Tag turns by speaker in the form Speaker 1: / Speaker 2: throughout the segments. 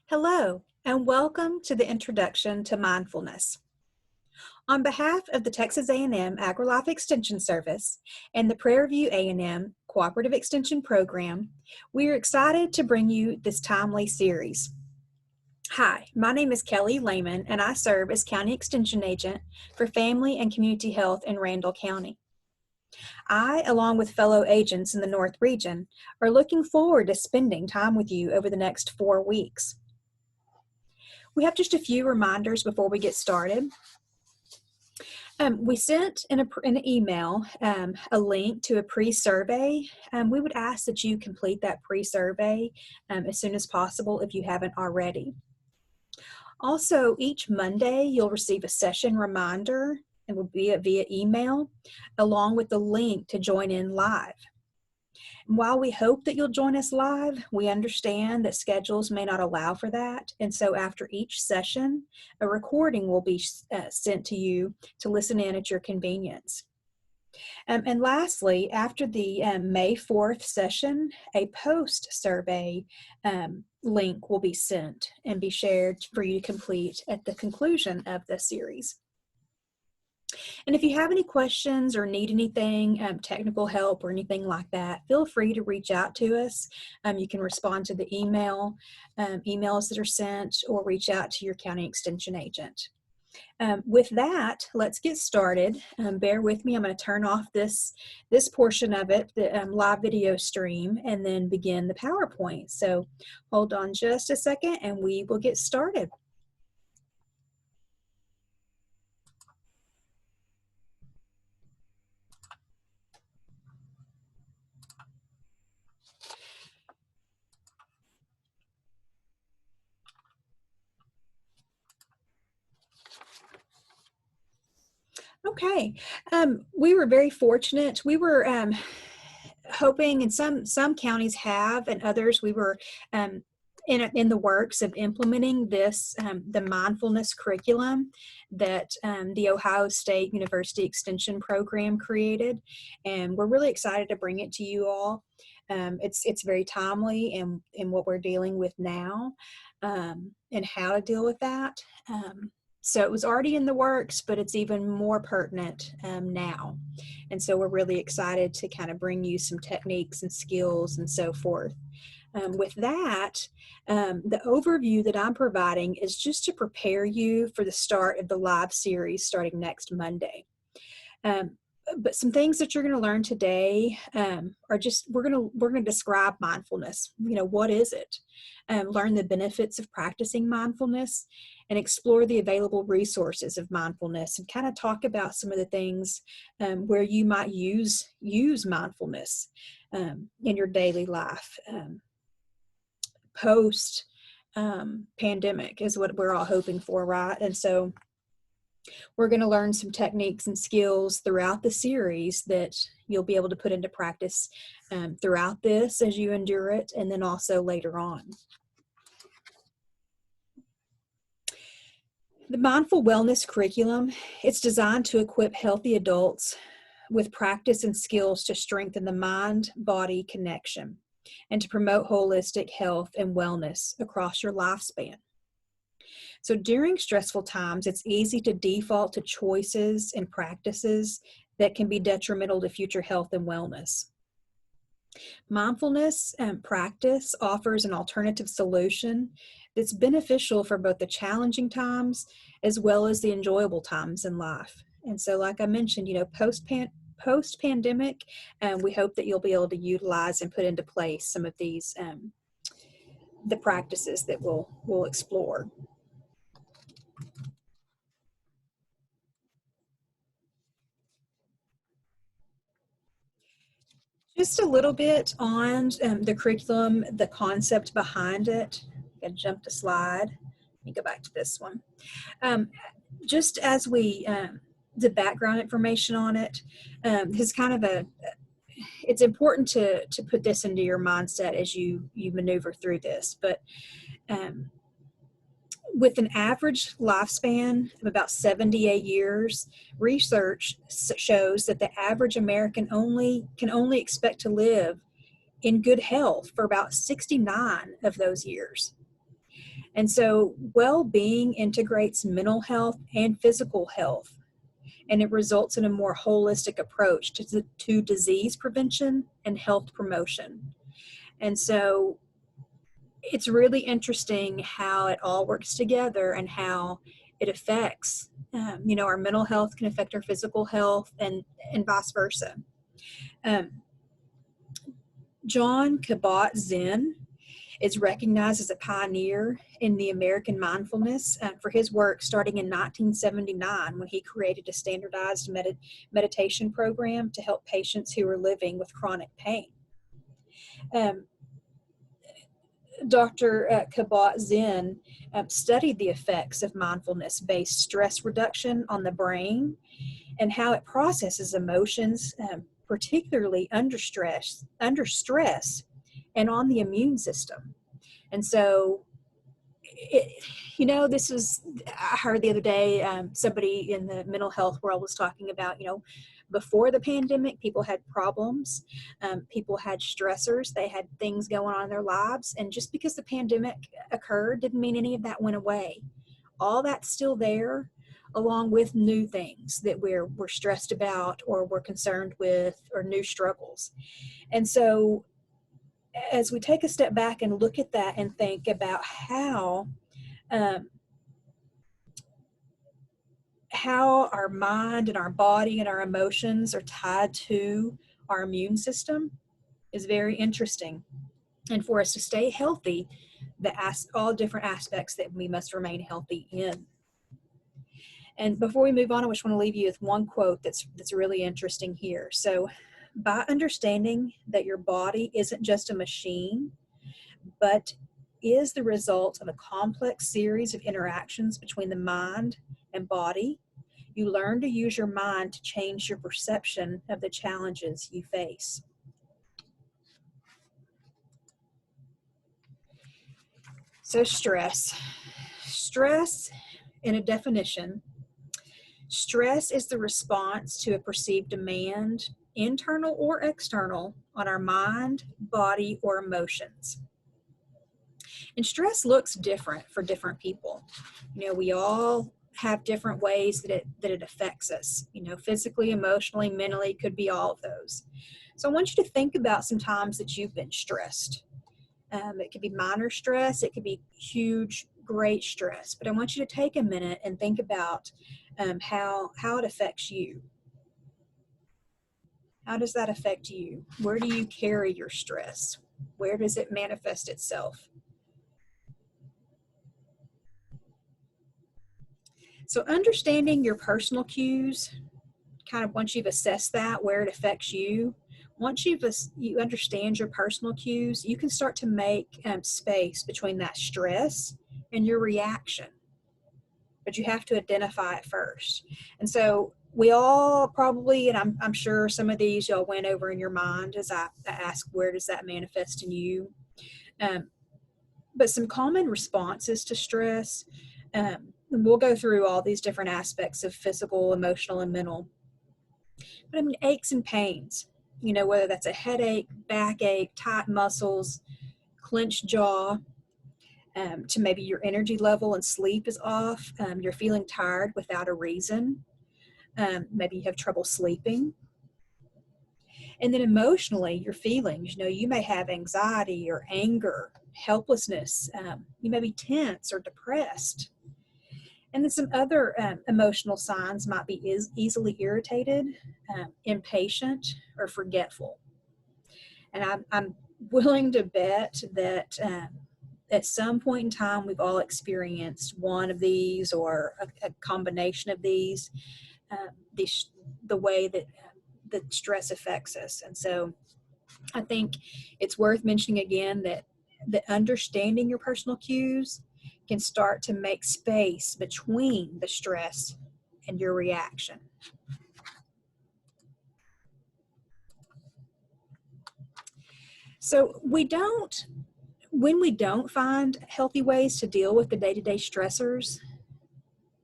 Speaker 1: Hello, and welcome to the Introduction to Mindfulness. On behalf of the Texas A&M AgriLife Extension Service and the Prairie View A&M Cooperative Extension Program, we are excited to bring you this timely series. Hi, my name is Kelly Lehman, and I serve as County Extension Agent for Family and Community Health in Randall County. I, along with fellow agents in the North Region, are looking forward to spending time with you over the next 4 weeks. We have just a few reminders before we get started. We sent in an email a link to a pre-survey. We would ask that you complete that pre-survey as soon as possible if you haven't already. Also, each Monday you'll receive a session reminder and will be via email along with the link to join in live. While we hope that you'll join us live, we understand that schedules may not allow for that. And so after each session, a recording will be sent to you to listen in at your convenience. And lastly, after the May 4th session, a post-survey link will be sent and be shared for you to complete at the conclusion of the series. And if you have any questions or need anything, technical help or anything like that, feel free to reach out to us. You can respond to the emails that are sent or reach out to your county extension agent. With that, let's get started. Bear with me. I'm going to turn off this portion of it, the live video stream, and then begin the PowerPoint. So hold on just a second and we will get started. Okay, we were very fortunate. We were hoping, and some counties have, and others we were in the works of implementing this, the mindfulness curriculum that the Ohio State University Extension Program created, and we're really excited to bring it to you all. It's very timely in what we're dealing with now, and how to deal with that. So it was already in the works, but it's even more pertinent now. And so we're really excited to kind of bring you some techniques and skills and so forth. With that, the overview that I'm providing is just to prepare you for the start of the live series starting next Monday. But some things that you're going to learn today are just, we're going to describe mindfulness. What is it? Learn the benefits of practicing mindfulness and explore the available resources of mindfulness, and kind of talk about some of the things where you might use mindfulness in your daily life. Post pandemic is what we're all hoping for, right? And so we're going to learn some techniques and skills throughout the series that you'll be able to put into practice throughout this as you endure it, and then also later on. The Mindful Wellness Curriculum, it's designed to equip healthy adults with practice and skills to strengthen the mind-body connection and to promote holistic health and wellness across your lifespan. So during stressful times, it's easy to default to choices and practices that can be detrimental to future health and wellness. Mindfulness practice offers an alternative solution that's beneficial for both the challenging times as well as the enjoyable times in life. And so, like I mentioned, post-pandemic, we hope that you'll be able to utilize and put into place some of these, the practices that we'll explore. Just a little bit on the curriculum, the concept behind it. I'm going to jump to slide. Let me go back to this one. Just as the background information on it, is kind of it's important to put this into your mindset as you maneuver through this. But with an average lifespan of about 78 years, research shows that the average American can only expect to live in good health for about 69 of those years. And so well-being integrates mental health and physical health, and it results in a more holistic approach to disease prevention and health promotion. And so it's really interesting how it all works together and how it affects, our mental health can affect our physical health and vice versa. Jon Kabat-Zinn is recognized as a pioneer in the American mindfulness for his work starting in 1979 when he created a standardized meditation program to help patients who were living with chronic pain. Dr. Kabat-Zinn studied the effects of mindfulness-based stress reduction on the brain and how it processes emotions, particularly under stress, and on the immune system. And so, this is, I heard the other day, somebody in the mental health world was talking about, before the pandemic, people had problems, people had stressors, they had things going on in their lives. And just because the pandemic occurred didn't mean any of that went away. All that's still there, along with new things that we're stressed about or we're concerned with, or new struggles. And so as we take a step back and look at that and think about how our mind and our body and our emotions are tied to our immune system is very interesting. And for us to stay healthy, all different aspects that we must remain healthy in. And before we move on, I just want to leave you with one quote that's really interesting here. So, by understanding that your body isn't just a machine, but is the result of a complex series of interactions between the mind and body, you learn to use your mind to change your perception of the challenges you face. So stress. Stress, in a definition, stress is the response to a perceived demand, internal or external, on our mind, body, or emotions. And stress looks different for different people. We all have different ways that it affects us, physically, emotionally, mentally, could be all of those. So I want you to think about some times that you've been stressed. It could be minor stress, it could be huge, great stress, but I want you to take a minute and think about how it affects you. How does that affect you? Where do you carry your stress? Where does it manifest itself? So understanding your personal cues, kind of once you've assessed that, where it affects you, once you understand your personal cues, you can start to make space between that stress and your reaction. But you have to identify it first. And so we all probably, and I'm sure some of these y'all went over in your mind as I ask, where does that manifest in you? But some common responses to stress, and we'll go through all these different aspects of physical, emotional, and mental. But aches and pains, whether that's a headache, backache, tight muscles, clenched jaw, to maybe your energy level and sleep is off, you're feeling tired without a reason, maybe you have trouble sleeping. And then emotionally, your feelings, you may have anxiety or anger, helplessness, you may be tense or depressed. And then some other emotional signs might be easily irritated, impatient, or forgetful. And I'm willing to bet that at some point in time, we've all experienced one of these or a combination of these, the way that the stress affects us. And so I think it's worth mentioning again that understanding your personal cues can start to make space between the stress and your reaction. So when we don't find healthy ways to deal with the day-to-day stressors,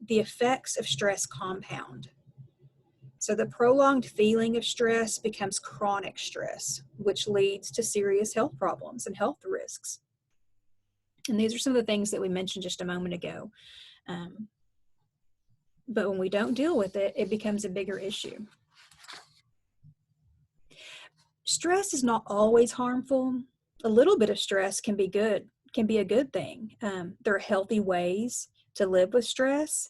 Speaker 1: the effects of stress compound. So the prolonged feeling of stress becomes chronic stress, which leads to serious health problems and health risks. And these are some of the things that we mentioned just a moment ago. But when we don't deal with it, it becomes a bigger issue. Stress is not always harmful. A little bit of stress can be good, can be a good thing. There are healthy ways to live with stress.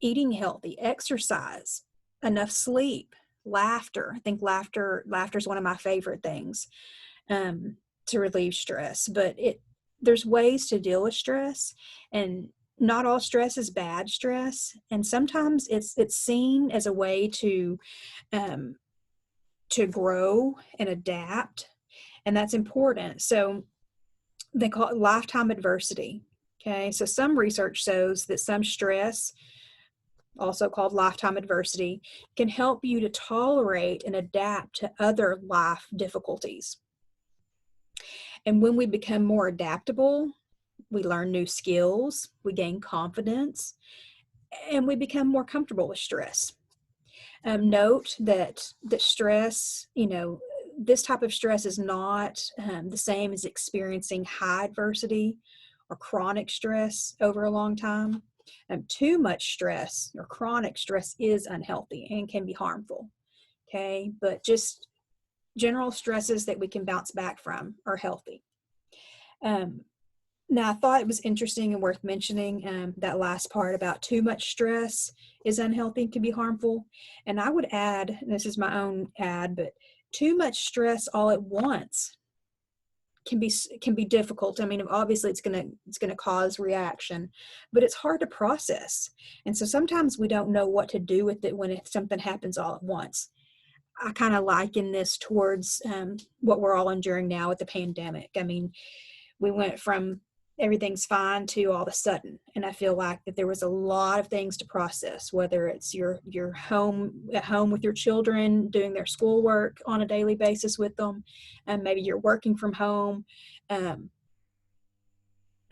Speaker 1: Eating healthy, exercise, enough sleep, laughter. I think laughter is one of my favorite things to relieve stress. But there's ways to deal with stress, and not all stress is bad stress. And sometimes it's seen as a way to grow and adapt, and that's important. So they call it lifetime adversity. Okay, so some research shows that some stress, also called lifetime adversity, can help you to tolerate and adapt to other life difficulties. And when we become more adaptable, we learn new skills, we gain confidence, and we become more comfortable with stress. Note that stress, this type of stress is not the same as experiencing high adversity or chronic stress over a long time. Too much stress or chronic stress is unhealthy and can be harmful. Okay, but just general stresses that we can bounce back from are healthy. Now, I thought it was interesting and worth mentioning that last part about too much stress is unhealthy and can be harmful. And I would add, and this is my own add, but too much stress all at once can be difficult. I mean, obviously it's gonna cause reaction, but it's hard to process. And so sometimes we don't know what to do with it when something happens all at once. I kind of liken this towards what we're all enduring now with the pandemic. I mean, we went from everything's fine to all of a sudden, and I feel like that there was a lot of things to process, whether it's your home at home with your children doing their schoolwork on a daily basis with them, and maybe you're working from home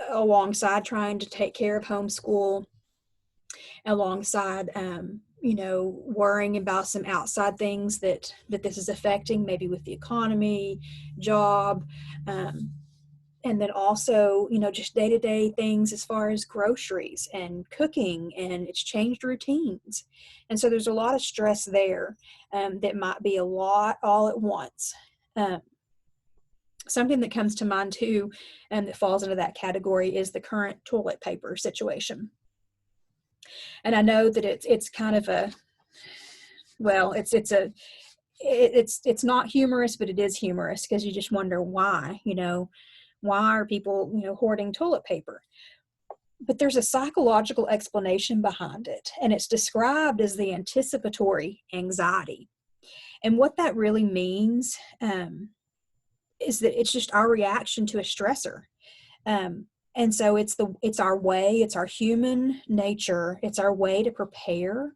Speaker 1: alongside trying to take care of homeschool, alongside worrying about some outside things that this is affecting, maybe with the economy, job, and then also, just day-to-day things as far as groceries and cooking, and it's changed routines. And so there's a lot of stress there that might be a lot all at once. Something that comes to mind too, and that falls into that category, is the current toilet paper situation. And I know that it's kind of it's not humorous, but it is humorous, because you just wonder why are people, hoarding toilet paper? But there's a psychological explanation behind it, and it's described as the anticipatory anxiety. And what that really means is that it's just our reaction to a stressor. And so it's our way, it's our human nature, it's our way to prepare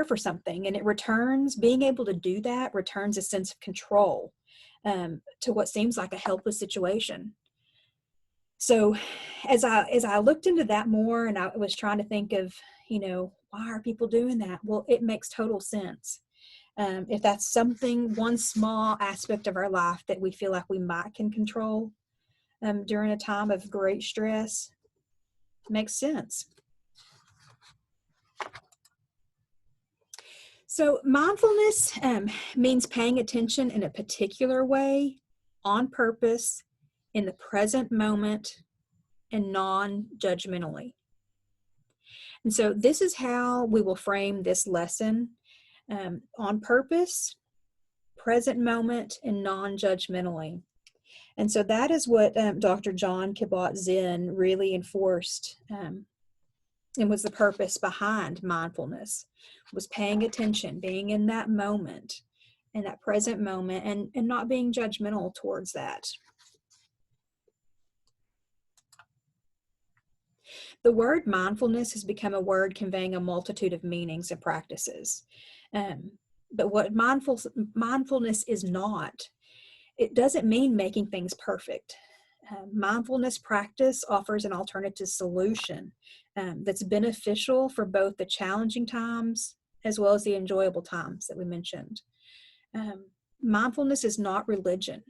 Speaker 1: for something. And being able to do that returns a sense of control to what seems like a helpless situation. So as I looked into that more, and I was trying to think of, why are people doing that? Well, it makes total sense. If that's one small aspect of our life that we feel like we can control during a time of great stress, makes sense. So mindfulness means paying attention in a particular way, on purpose, in the present moment, and non-judgmentally. And so this is how we will frame this lesson: on purpose, present moment, and non-judgmentally. And so that is what Dr. Jon Kabat-Zinn really enforced, and was the purpose behind mindfulness, was paying attention, being in that moment, in that present moment, and not being judgmental towards that. The word mindfulness has become a word conveying a multitude of meanings and practices. But what mindfulness is not, it doesn't mean making things perfect. Mindfulness practice offers an alternative solution that's beneficial for both the challenging times as well as the enjoyable times that we mentioned. Mindfulness is not religion.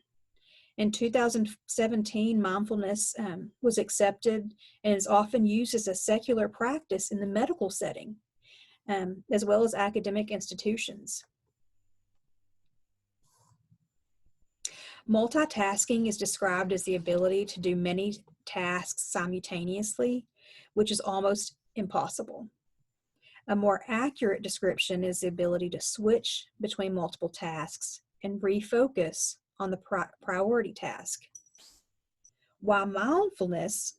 Speaker 1: In 2017, mindfulness was accepted and is often used as a secular practice in the medical setting, as well as academic institutions. Multitasking is described as the ability to do many tasks simultaneously, which is almost impossible. A more accurate description is the ability to switch between multiple tasks and refocus on the priority task. While mindfulness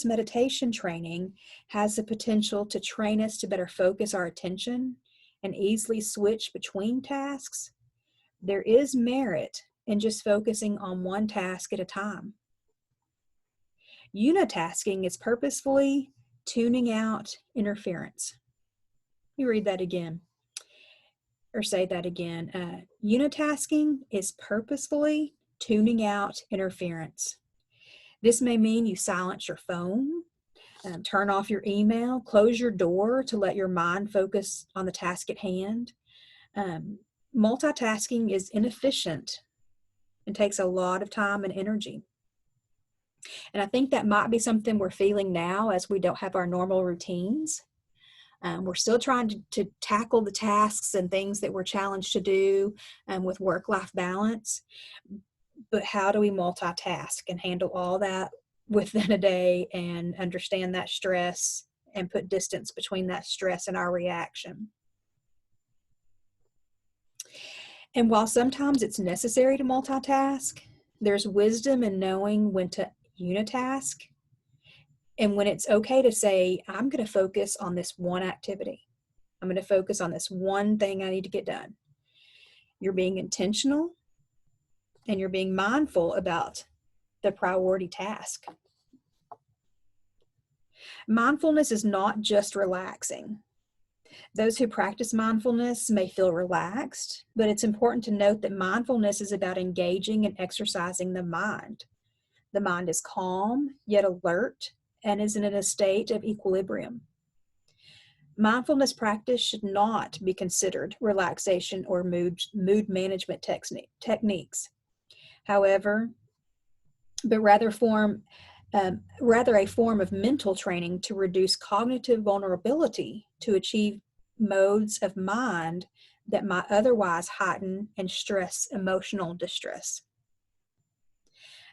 Speaker 1: meditation training has the potential to train us to better focus our attention and easily switch between tasks, there is merit in just focusing on one task at a time. Unitasking is purposefully tuning out interference. Let me read that again, or say that again. Unitasking is purposefully tuning out interference. This may mean you silence your phone, turn off your email, close your door to let your mind focus on the task at hand. Multitasking is inefficient and takes a lot of time and energy. And I think that might be something we're feeling now as we don't have our normal routines. We're still trying to tackle the tasks and things that we're challenged to do with work-life balance. But how do we multitask and handle all that within a day and understand that stress and put distance between that stress and our reaction? And while sometimes it's necessary to multitask, there's wisdom in knowing when to unitask and when it's okay to say, I'm going to focus on this one activity. I'm going to focus on this one thing I need to get done. You're being intentional and you're being mindful about the priority task. Mindfulness is not just relaxing. Those who practice mindfulness may feel relaxed, but it's important to note that mindfulness is about engaging and exercising the mind. The mind is calm, yet alert, and is in a state of equilibrium. Mindfulness practice should not be considered relaxation or mood management techniques. However, but rather a form of mental training to reduce cognitive vulnerability to achieve modes of mind that might otherwise heighten and stress emotional distress.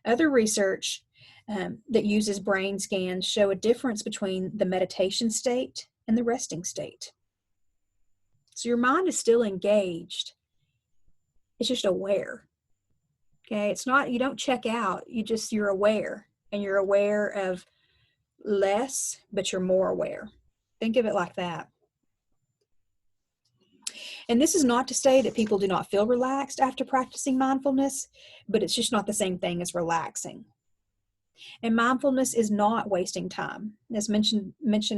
Speaker 1: Other research that uses brain scans show a difference between the meditation state and the resting state. So your mind is still engaged. It's just aware. Okay, it's not, you don't check out, you're aware, and you're aware of less, but you're more aware. Think of it like that. And this is not to say that people do not feel relaxed after practicing mindfulness, but it's just not the same thing as relaxing. And mindfulness is not wasting time. As mentioned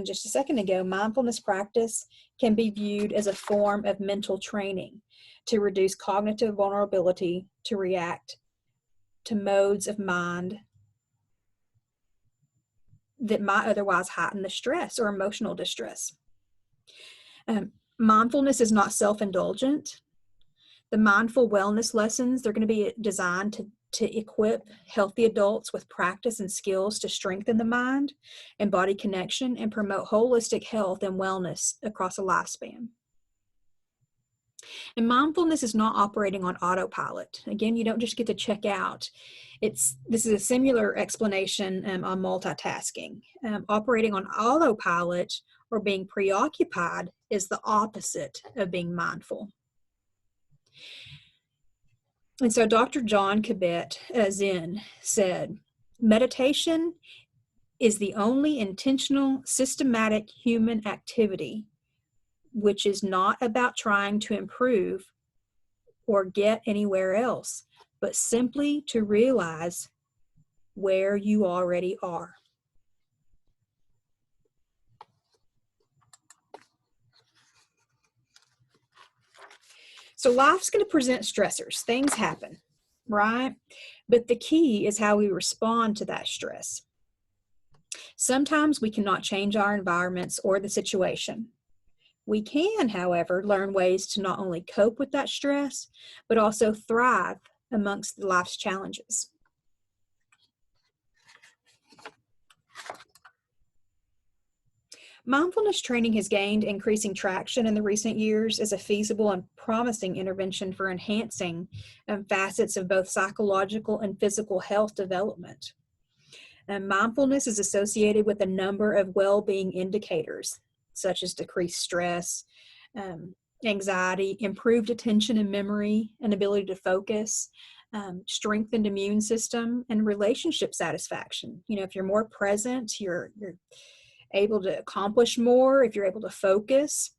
Speaker 1: just a second ago, mindfulness practice can be viewed as a form of mental training to reduce cognitive vulnerability to react to modes of mind that might otherwise heighten the stress or emotional distress. Mindfulness is not self-indulgent. The mindful wellness lessons, they're going to be designed to equip healthy adults with practice and skills to strengthen the mind and body connection and promote holistic health and wellness across a lifespan. And mindfulness is not operating on autopilot. Again, you don't just get to check out. This is a similar explanation on multitasking. Operating on autopilot or being preoccupied is the opposite of being mindful. And so Dr. Jon Kabat-Zinn said, meditation is the only intentional, systematic human activity which is not about trying to improve or get anywhere else, but simply to realize where you already are. So life's going to present stressors. Things happen, right? But the key is how we respond to that stress. Sometimes we cannot change our environments or the situation. We can, however, learn ways to not only cope with that stress, but also thrive amongst life's challenges. Mindfulness training has gained increasing traction in the recent years as a feasible and promising intervention for enhancing facets of both psychological and physical health development. Mindfulness is associated with a number of well-being indicators, such as decreased stress, anxiety, improved attention and memory, and ability to focus, strengthened immune system, and relationship satisfaction. If you're more present, you're able to accomplish more. If you're able to focus,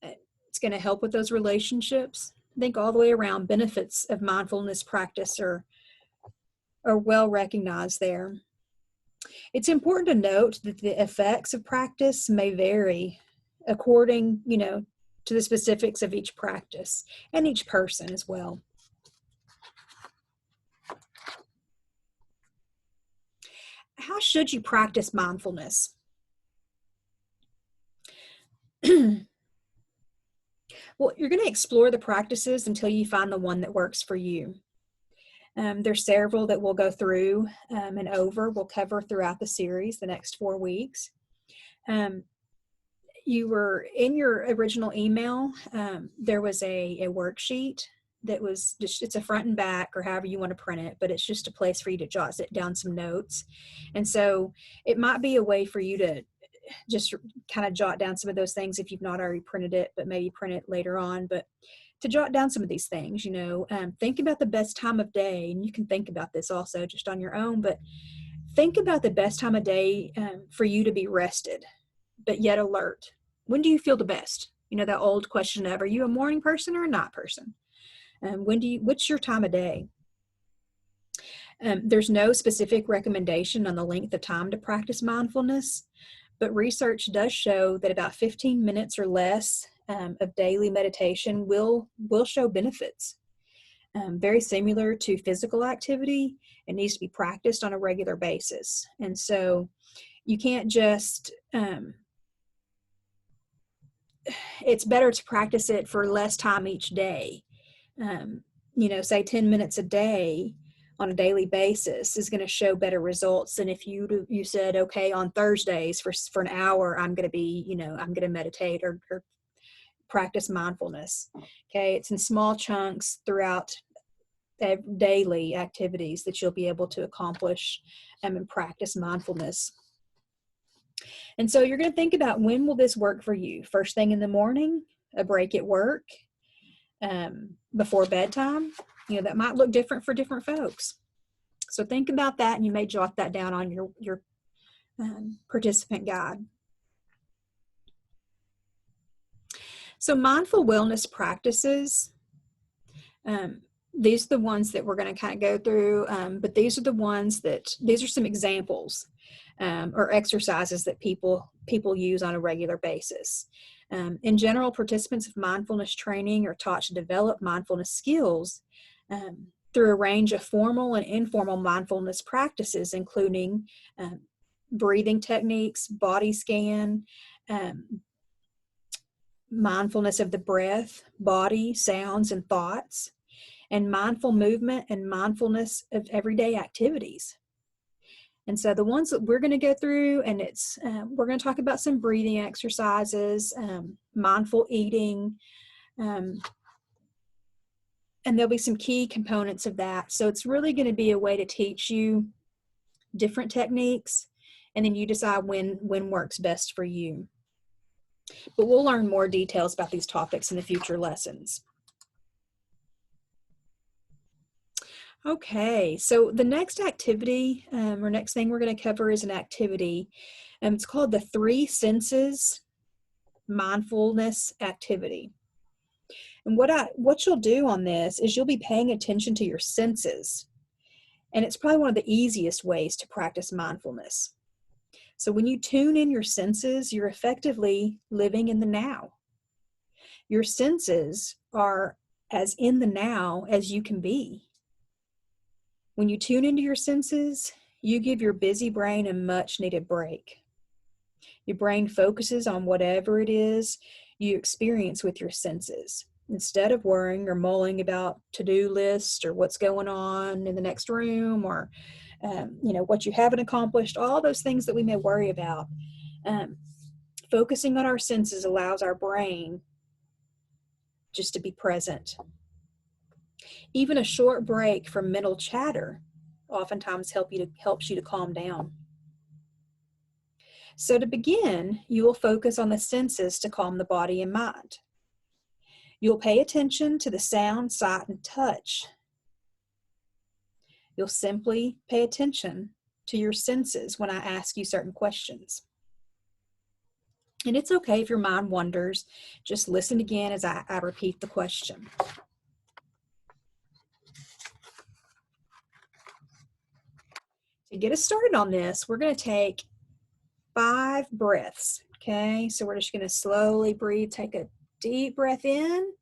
Speaker 1: it's going to help with those relationships. I think all the way around, benefits of mindfulness practice are well recognized there. It's important to note that the effects of practice may vary according, to the specifics of each practice and each person as well. How should you practice mindfulness? Well, you're going to explore the practices until you find the one that works for you. There's several that we'll go through and we'll cover throughout the series the next 4 weeks. You were in your original email, there was a worksheet that was just, it's a front and back or however you want to print it, but it's just a place for you to jot down some notes. And so it might be a way for you to just kind of jot down some of those things if you've not already printed it, but maybe print it later on. But to jot down some of these things, think about the best time of day, and you can think about this also just on your own, but think about the best time of day for you to be rested, but yet alert. When do you feel the best? That old question of, are you a morning person or a night person? What's your time of day? There's no specific recommendation on the length of time to practice mindfulness, but research does show that about 15 minutes or less of daily meditation will show benefits. Very similar to physical activity, it needs to be practiced on a regular basis. And so you can't just, it's better to practice it for less time each day. Say 10 minutes a day on a daily basis is going to show better results than if you said, okay, on Thursdays for an hour, I'm going to be, I'm going to meditate or practice mindfulness. Okay. It's in small chunks throughout daily activities that you'll be able to accomplish and practice mindfulness. And so you're going to think about, when will this work for you? First thing in the morning, a break at work, before bedtime. That might look different for different folks. So think about that, and you may jot that down on your participant guide. So mindful wellness practices, these are the ones that we're going to kind of go through, but these are some examples or exercises that people use on a regular basis. In general, participants of mindfulness training are taught to develop mindfulness skills through a range of formal and informal mindfulness practices, including breathing techniques, body scan, mindfulness of the breath, body, sounds, and thoughts, and mindful movement and mindfulness of everyday activities. And so the ones that we're going to go through, and we're going to talk about some breathing exercises, mindful eating, and there'll be some key components of that. So it's really going to be a way to teach you different techniques, and then you decide when works best for you. But we'll learn more details about these topics in the future lessons. Okay, so the next activity, or next thing we're going to cover is an activity. It's called the 3 Senses Mindfulness Activity. And what you'll do on this is you'll be paying attention to your senses. And it's probably one of the easiest ways to practice mindfulness. So when you tune in your senses, you're effectively living in the now. Your senses are as in the now as you can be. When you tune into your senses, you give your busy brain a much needed break. Your brain focuses on whatever it is you experience with your senses. instead of worrying or mulling about to-do lists or what's going on in the next room, or what you haven't accomplished, all those things that we may worry about. Focusing on our senses allows our brain just to be present. Even a short break from mental chatter oftentimes helps you to calm down. So to begin, you will focus on the senses to calm the body and mind. You'll pay attention to the sound, sight, and touch. You'll simply pay attention to your senses when I ask you certain questions. And it's okay if your mind wanders. Just listen again as I repeat the question. To get us started on this, we're going to take 5 breaths. Okay, so we're just going to slowly breathe. Take a deep breath in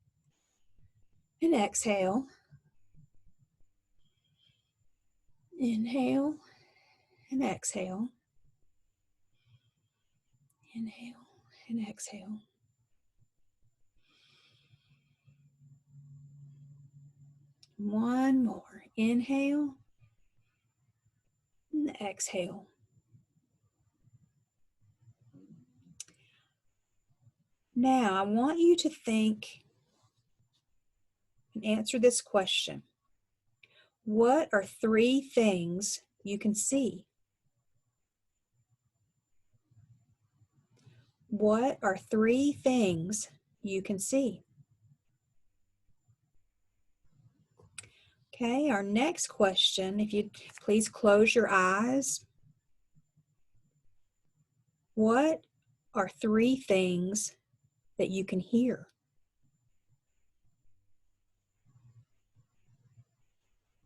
Speaker 1: and exhale. Inhale and exhale. Inhale and exhale. One more. Inhale and exhale. Now, I want you to think and answer this question. What are 3 things you can see? What are 3 things you can see? Okay, our next question, if you'd please close your eyes. What are 3 things that you can hear?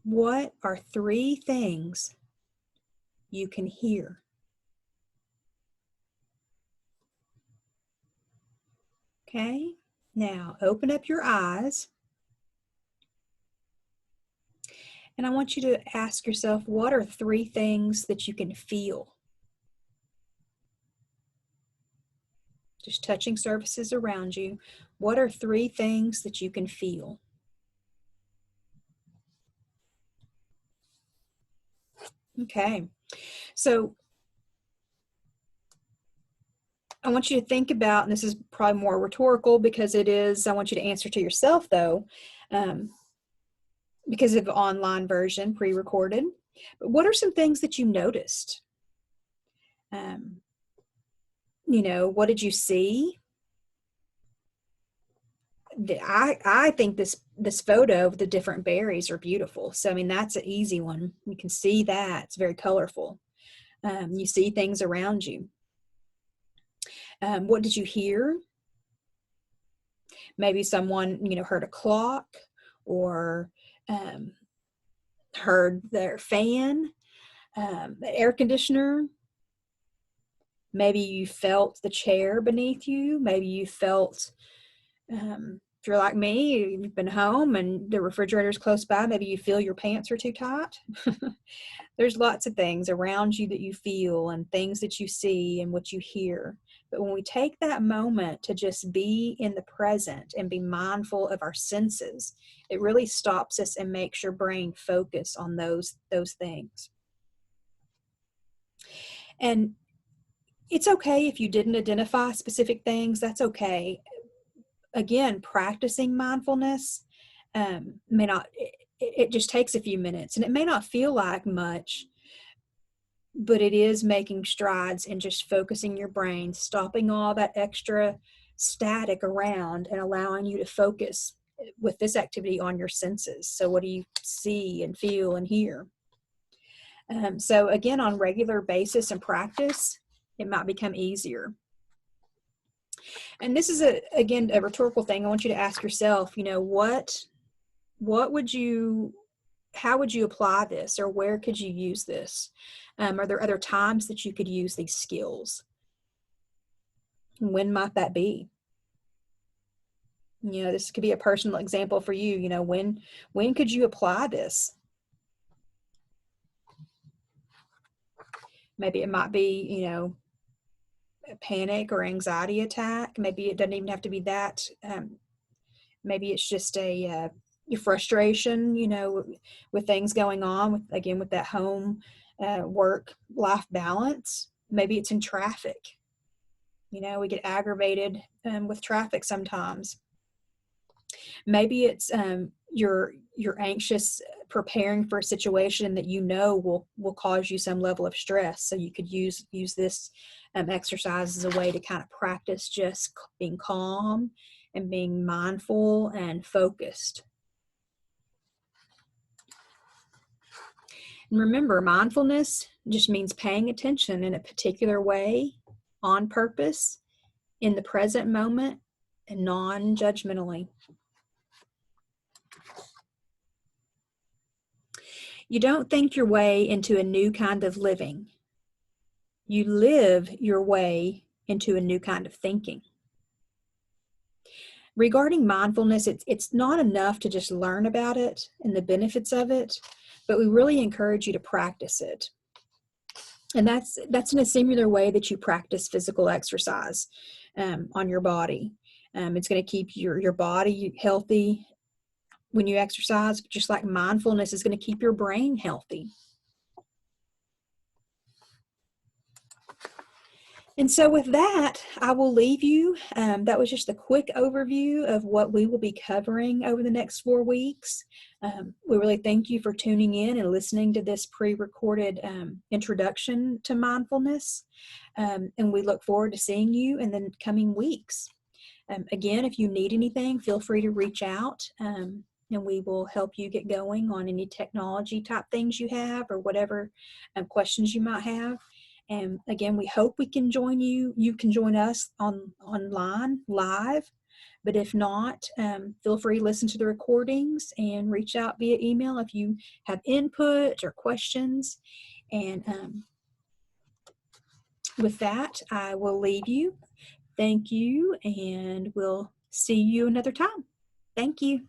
Speaker 1: What are 3 things you can hear? Okay, now open up your eyes. And I want you to ask yourself, what are 3 things that you can feel? Just touching surfaces around you. What are 3 things that you can feel? Okay, so I want you to think about, and this is probably more rhetorical because it is, I want you to answer to yourself though, because of the online version, pre-recorded. But what are some things that you noticed? What did you see? I think this photo of the different berries are beautiful. So, I mean, that's an easy one. You can see that. It's very colorful. You see things around you. What did you hear? Maybe someone, heard a clock or heard their fan, the air conditioner. Maybe you felt the chair beneath you. Maybe you felt, if you're like me, you've been home and the refrigerator's close by, maybe you feel your pants are too tight. There's lots of things around you that you feel and things that you see and what you hear. But when we take that moment to just be in the present and be mindful of our senses, it really stops us and makes your brain focus on those things. And it's okay if you didn't identify specific things, that's okay. Again, practicing mindfulness may not, it just takes a few minutes and it may not feel like much, but it is making strides in just focusing your brain, stopping all that extra static around and allowing you to focus with this activity on your senses. So what do you see and feel and hear? So again, on regular basis and practice, it might become easier. And this is again a rhetorical thing. I want you to ask yourself, how would you apply this, or where could you use this? Are there other times that you could use these skills? When might that be? This could be a personal example for you. When could you apply this? Maybe it might be, a panic or anxiety attack. Maybe it doesn't even have to be that Maybe it's just your frustration, with things going on, with that home, work, life balance. Maybe it's in traffic. We get aggravated with traffic sometimes. Maybe it's you're anxious preparing for a situation that will cause you some level of stress. So you could use this exercise as a way to kind of practice just being calm and being mindful and focused. And remember, mindfulness just means paying attention in a particular way, on purpose, in the present moment, and non-judgmentally. You don't think your way into a new kind of living. You live your way into a new kind of thinking. Regarding mindfulness, it's not enough to just learn about it and the benefits of it, but we really encourage you to practice it. And that's in a similar way that you practice physical exercise on your body. It's going to keep your body healthy when you exercise, just like mindfulness is going to keep your brain healthy. And so with that, I will leave you. That was just a quick overview of what we will be covering over the next 4 weeks. We really thank you for tuning in and listening to this pre-recorded introduction to mindfulness. And we look forward to seeing you in the coming weeks. Again, if you need anything, feel free to reach out, and we will help you get going on any technology type things you have or whatever questions you might have. And again, we hope we can join you. You can join us online live, but if not, feel free to listen to the recordings and reach out via email if you have input or questions. And with that, I will leave you. Thank you, and we'll see you another time. Thank you.